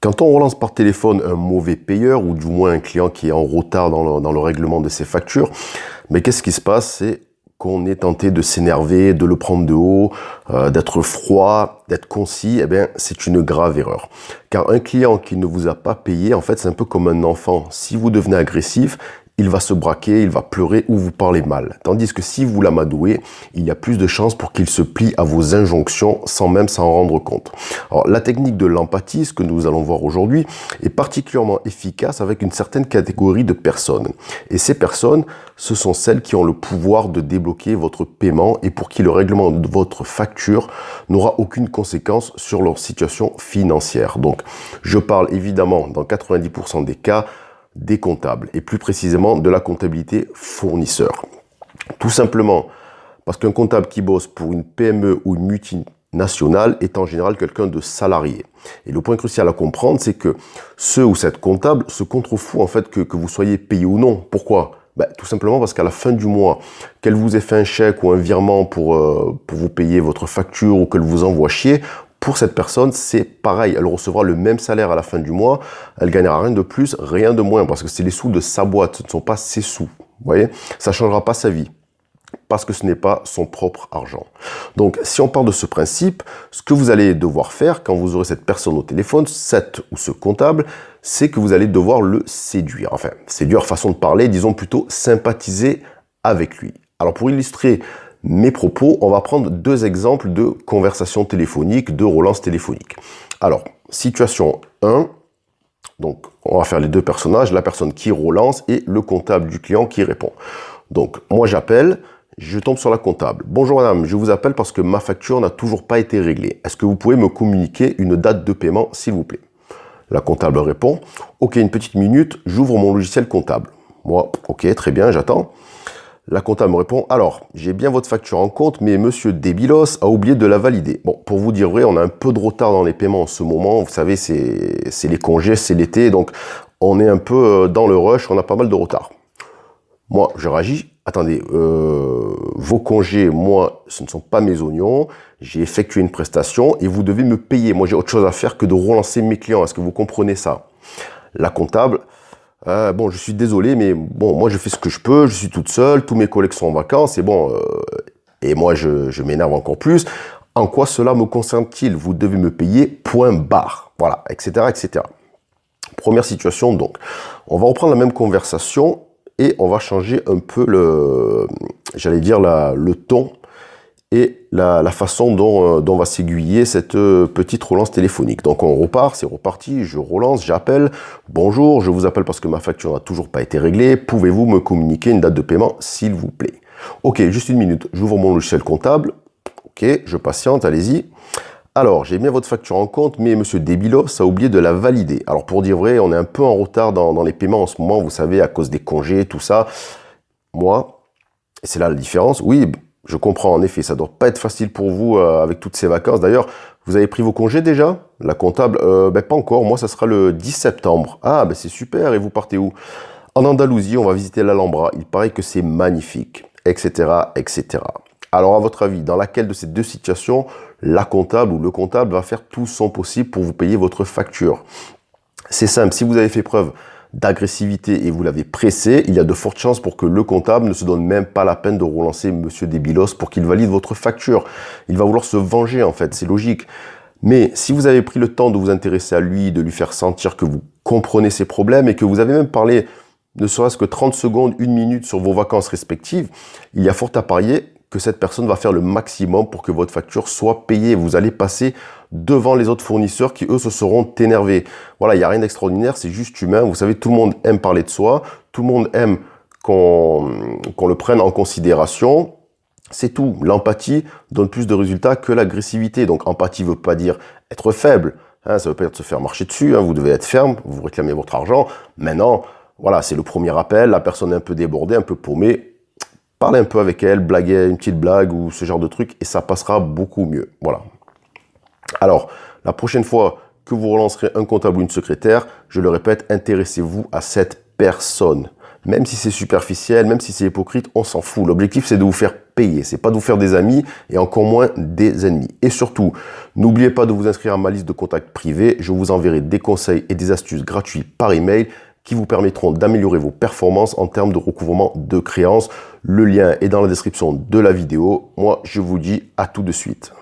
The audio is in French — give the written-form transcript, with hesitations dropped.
Quand on relance par téléphone un mauvais payeur ou du moins un client qui est en retard dans le règlement de ses factures, mais qu'est-ce qui se passe? C'est qu'on est tenté de s'énerver, de le prendre de haut, d'être froid, d'être concis. Eh bien, c'est une grave erreur. Car un client qui ne vous a pas payé, en fait, c'est un peu comme un enfant. Si vous devenez agressif, il va se braquer, il va pleurer ou vous parler mal. Tandis que si vous l'amadouez, il y a plus de chances pour qu'il se plie à vos injonctions sans même s'en rendre compte. Alors, la technique de l'empathie, ce que nous allons voir aujourd'hui, est particulièrement efficace avec une certaine catégorie de personnes. Et ces personnes, ce sont celles qui ont le pouvoir de débloquer votre paiement et pour qui le règlement de votre facture n'aura aucune conséquence sur leur situation financière. Donc, je parle évidemment dans 90% des cas des comptables et plus précisément de la comptabilité fournisseur. Tout simplement parce qu'un comptable qui bosse pour une PME ou une multinationale est en général quelqu'un de salarié. Et le point crucial à comprendre, c'est que ce ou cette comptable se contrefout en fait que vous soyez payé ou non. Pourquoi ? Tout simplement parce qu'à la fin du mois, qu'elle vous ait fait un chèque ou un virement pour vous payer votre facture ou qu'elle vous envoie chier, pour cette personne, c'est pareil. Elle recevra le même salaire à la fin du mois. Elle gagnera rien de plus, rien de moins, parce que c'est les sous de sa boîte. Ce ne sont pas ses sous. Vous voyez ? Ça ne changera pas sa vie, parce que ce n'est pas son propre argent. Donc, si on part de ce principe, ce que vous allez devoir faire quand vous aurez cette personne au téléphone, cette ou ce comptable, c'est que vous allez devoir le séduire. Enfin, séduire, façon de parler, disons plutôt sympathiser avec lui. Alors, pour illustrer mes propos, on va prendre deux exemples de conversations téléphoniques, de relance téléphonique. Alors, situation 1, donc on va faire les deux personnages, la personne qui relance et le comptable du client qui répond. Donc, moi j'appelle, je tombe sur la comptable. Bonjour madame, je vous appelle parce que ma facture n'a toujours pas été réglée. Est-ce que vous pouvez me communiquer une date de paiement, s'il vous plaît? La comptable répond, ok, une petite minute, j'ouvre mon logiciel comptable. Moi, ok, très bien, j'attends. La comptable me répond, alors, j'ai bien votre facture en compte, mais monsieur Débilos a oublié de la valider. Bon, pour vous dire vrai, on a un peu de retard dans les paiements en ce moment. Vous savez, c'est les congés, c'est l'été, donc on est un peu dans le rush, on a pas mal de retard. Moi, je réagis, attendez, vos congés, moi, ce ne sont pas mes oignons, j'ai effectué une prestation et vous devez me payer. Moi, j'ai autre chose à faire que de relancer mes clients. Est-ce que vous comprenez ça? La comptable, bon, je suis désolé, mais bon, moi je fais ce que je peux, je suis toute seule, tous mes collègues sont en vacances, et bon, et moi je m'énerve encore plus. En quoi cela me concerne-t-il? Vous devez me payer, point barre. Voilà, etc., etc. Première situation, donc. On va reprendre la même conversation et on va changer un peu le ton et la façon dont va s'aiguiller cette petite relance téléphonique. Donc on repart, c'est reparti, je relance, j'appelle. Bonjour, je vous appelle parce que ma facture n'a toujours pas été réglée. Pouvez-vous me communiquer une date de paiement, s'il vous plaît? Ok, juste une minute, j'ouvre mon logiciel comptable. Ok, je patiente, allez-y. Alors, j'ai bien votre facture en compte, mais monsieur Débilos a oublié de la valider. Alors pour dire vrai, on est un peu en retard dans les paiements en ce moment, vous savez, à cause des congés, tout ça. Moi, et c'est là la différence, oui, je comprends, en effet, ça doit pas être facile pour vous avec toutes ces vacances. D'ailleurs, vous avez pris vos congés déjà? La comptable, pas encore. Moi, ça sera le 10 septembre. Ah, c'est super. Et vous partez où? En Andalousie, on va visiter l'Alhambra. Il paraît que c'est magnifique, etc., etc. Alors, à votre avis, dans laquelle de ces deux situations, la comptable ou le comptable va faire tout son possible pour vous payer votre facture? C'est simple. Si vous avez fait preuve d'agressivité et vous l'avez pressé, il y a de fortes chances pour que le comptable ne se donne même pas la peine de relancer monsieur Débilos pour qu'il valide votre facture. Il va vouloir se venger en fait, c'est logique. Mais si vous avez pris le temps de vous intéresser à lui, de lui faire sentir que vous comprenez ses problèmes et que vous avez même parlé ne serait-ce que 30 secondes, 1 minute sur vos vacances respectives, il y a fort à parier que cette personne va faire le maximum pour que votre facture soit payée. Vous allez passer devant les autres fournisseurs qui, eux, se seront énervés. Voilà, il n'y a rien d'extraordinaire, c'est juste humain. Vous savez, tout le monde aime parler de soi, tout le monde aime qu'on le prenne en considération. C'est tout. L'empathie donne plus de résultats que l'agressivité. Donc, empathie ne veut pas dire être faible. Ça ne veut pas dire se faire marcher dessus. Vous devez être ferme, vous réclamez votre argent. Maintenant, voilà, c'est le premier appel. La personne est un peu débordée, un peu paumée. Parlez un peu avec elle, blaguez une petite blague ou ce genre de truc et ça passera beaucoup mieux. Voilà. Alors, la prochaine fois que vous relancerez un comptable ou une secrétaire, je le répète, intéressez-vous à cette personne. Même si c'est superficiel, même si c'est hypocrite, on s'en fout. L'objectif, c'est de vous faire payer. C'est pas de vous faire des amis et encore moins des ennemis. Et surtout, n'oubliez pas de vous inscrire à ma liste de contacts privés. Je vous enverrai des conseils et des astuces gratuits par email qui vous permettront d'améliorer vos performances en termes de recouvrement de créances. Le lien est dans la description de la vidéo. Moi, je vous dis à tout de suite.